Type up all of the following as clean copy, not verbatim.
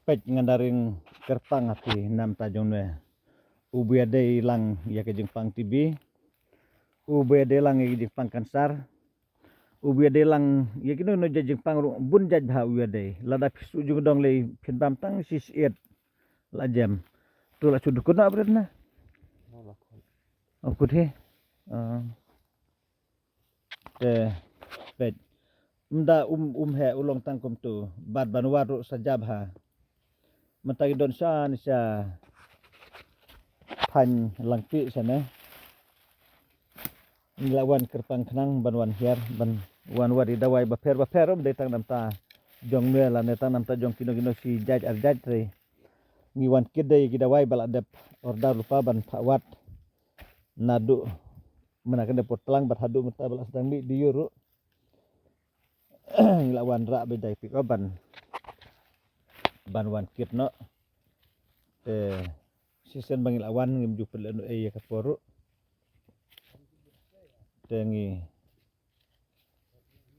pej ngandaring kerpang api nam tajong ne ubiade ilang ya ke jengpang tibi ubiade lang ya ke jengpang kansar ubiade lang ya kino no jengpang bun jaj ha ubiade lada pisu jung dong le phin bam tang sis et la jam tu la sudu kuna abret na okut he te pej mda he ulong tangkum tu bad banwaru sajab ha matagi don sa ni sa pan langpi sana lawan kerpang kenang banwan hiar ban wan wadi dawai baper detang namta jong me la netang namta jong kino si jaj arjaj tre ngiwan kidai gidawai baladep orda lupa ban pawat nadu menakan depot telang bat hadu mata balas sedang di yuru lawan rak bedai pik ban wan kit no season bangil awan ngim jupel anu ya kaporu tengi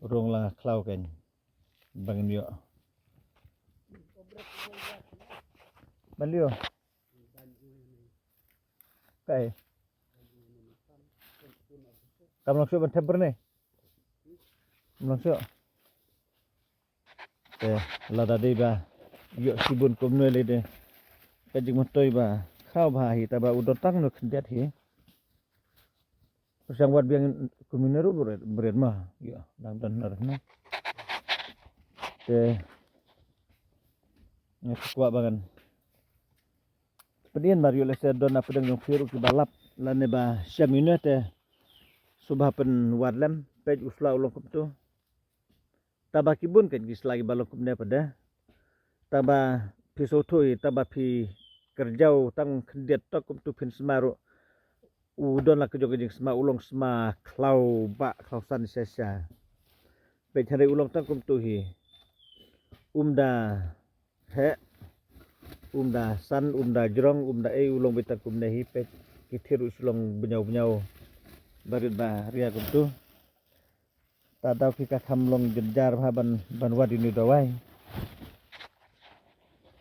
urung lang klau kan bangin yo balio kai kamu langsung ban temper nih langsung lada dei ba yo sibun komne le de kajing motoi ba khau ba hi ta ba udon tang no khendiat hi Terus yang buat biang kumineru berat mah, ya, dan na. Kuat banget. Pedian Mario lesa don apa dengan firu ke balap lane ba syamine te subah pen wadlam pej usla ulong kup tu. Taba kibun kan gis lagi balong kup ne pada. Taba pisotoi taba pi kerjau tang khendiat tok kup tu pin semaru. Udon lah kejong kejing sema ulong sema klau bak klausan sesa pecari ulong tangkum tuhi he umda san umda jrong umda ulong betangkum nehi pec kitir usulong benyau barit ba ria kum tu tadau kita kamlong jenjar ban wadini dawai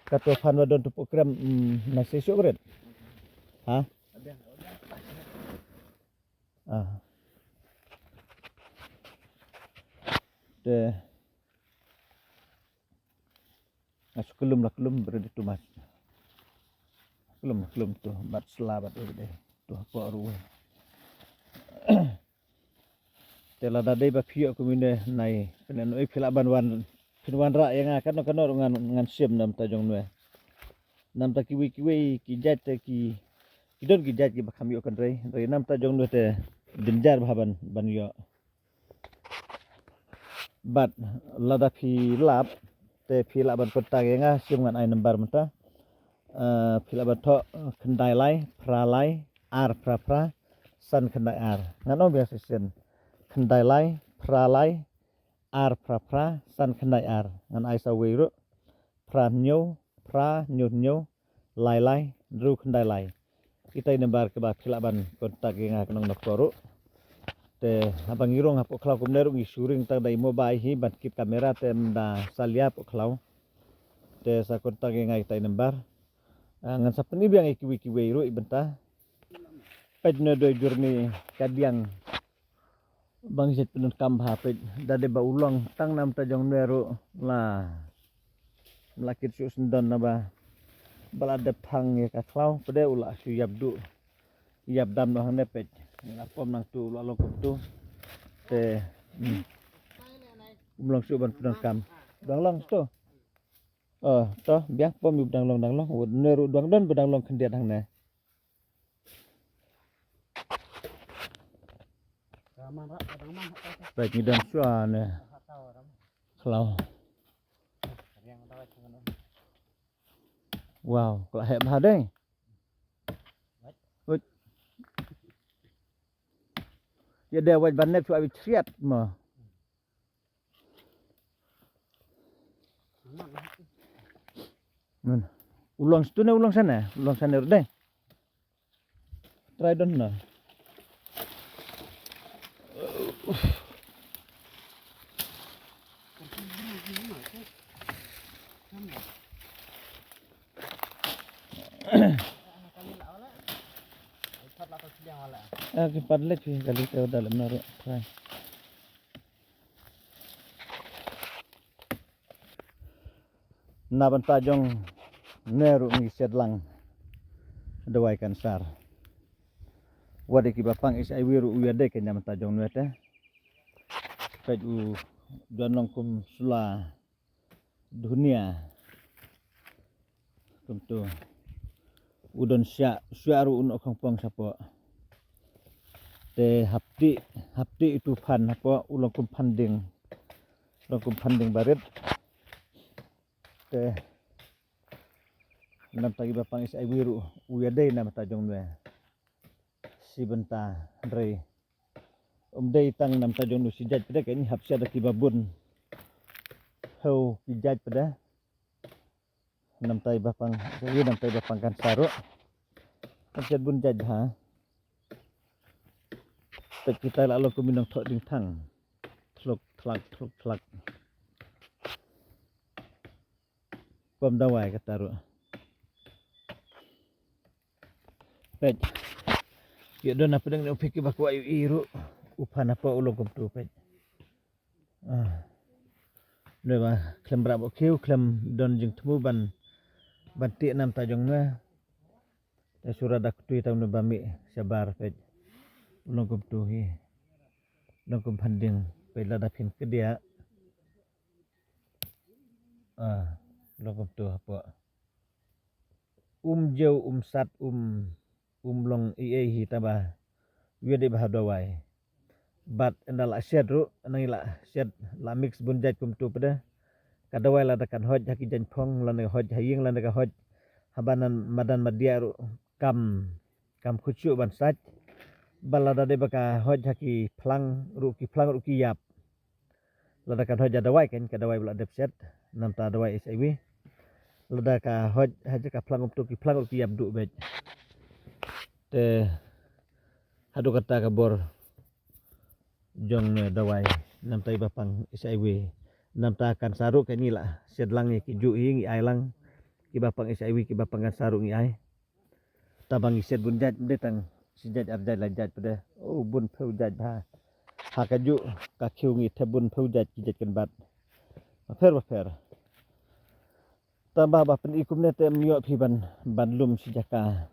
kato fan wadon tu program nasi sobret ha kelum berada tu mas kelum tu bat selabat deh tu apa ruwe tela dadai ba phiyo kumine nai penen oi phila banwan pinwan ra yang akan ngan sim nam ta jong nwe nam ta kiwi ki jat ki kidon ki jat ki bakam yo kan rei nam ta jong nwe te jenjar baban ban yo bat lada phi lap te phi laban kota genga sim ngan ai nambar mata phi laban tho khendai lai pra lai ar pra san khendai ar ngano biasa sen khendai lai pra lai ar pra san khendai ar ngan ai sa weiru pra nyu lai ru khendai lai kita nambar ke ba phi laban kota genga kanong nokoru te abang irong apok klau kumneru ngi suring ta dai mobile hi bat kit kamera tem da salia pok klau te sa kontak ngai tai nambar ngan sapeni biang kiwi ru ibenta pej no do jurni kadiang bang set penun kam ha pej dade ba ulong tang nam ta jong neru la melakit su sendon na ba balade phang ya ka klau pede ula su yab dam no hang ne pej lapom nang tu lalong tu te umlong su ban penun kam dang to toh biang pom yub dang long neru dang don bedang long kendiat hang ne baik ni dan suan kalau wow kalau heb ha deh ya dia waj ban nep su abi triat ma ulong sana deh try don na Kipat lek kali tahu dalam naruh try. Naban tajong neru ngi sedlang dawai kansar. Wade ki bapang is ai wiru uyade ke nyam tajong nuete. Paju janong kum sula dunia. Kum tu udon syaru un okong pong sapo. Te hapti itu pan apa ulong kum panding barit te nam tagi bapang is ai wiru uyade nam tajong nue si benta dre dei tang nam tajong nu si jaj pada ke ni hapsia da ki babun ho ki jaj pada nam tai bapang kan saru kan bun jaj ha Tek kita lalu ku minum thok ding thang thlok thlak pom dawai ka taru pej ye don apa deng opik baku ayu iru upan apa ulong kum tu pej ba klem brabo kiu klem don jing temu ban ti nam tajong na surada kutui tamu bami sabar pej ulong kum tu hi ulong kum panding pe lada pin ke dia ulong kum tu apa jauh sat long hi taba wede bahadawai bat endala syad ru nangila syad la mix bunjat kum tu pada kadawai lada kan hoj haki jan phong lana hoj haying lana ka hoj habanan madan madia ru kam khucu ban sach balada de baka hoj haki plang ru ki yap lada kan hoj adawai kan kadawai bla dep set nam ta dawai SIW lada ka hoj haja ka plang tu ki yap du bej te hadu kata ka bor jong dawai nam tai bapang SIW nam ta kan saru ke ni la sedlang ki ju ngi ai lang ki bapang SIW ki bapang kan saru ngi ai tabang set bun jaj detang si jaj arjai la jaj pada bun pheu jaj ba ha ka ju ka khiu ngi the bun pheu jaj ki jaj kan bat fer tambah ba pen ikum ne te myo phi ban lum si jaka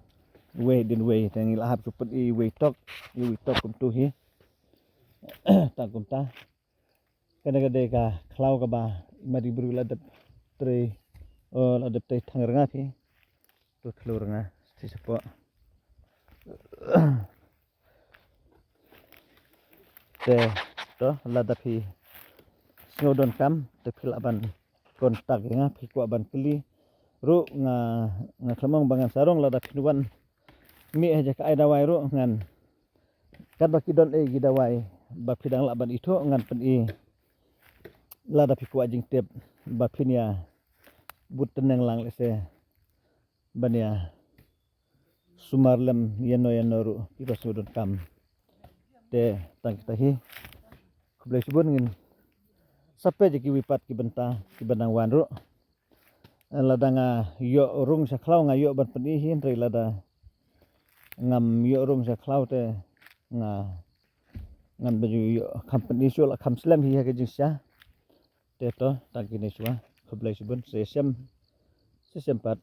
we din we tangi la hap supet I we tok kum tu hi ta kum ta kadang-kadang ka klau ka ba mari buru la dep tre la dep te thang ranga phi tu thlu ranga si sapo te to la da phi snowdon kam te phil aban kontak nga phi ko aban kli ru nga khamang bangan sarong la da phinuan mi aja ka ai dawai ru ngan kan ba ki don e gi dawai ba phidang la ban itho ngan pen I la da phi ko ajing tep ba phinia but teneng lang le se bania sumarlem yeno ru ki ba snowdon kam te tang kita hi kublai subun ngin sape je ki wipat ki benta ki benang wan ru ladanga yo rung sa khlau nga yo ban peni hin re lada ngam yo rung sa khlau te ngam baju yo company so la kham slam hi ha ke jinsa te to tang ki ne suwa kublai subun se sem pat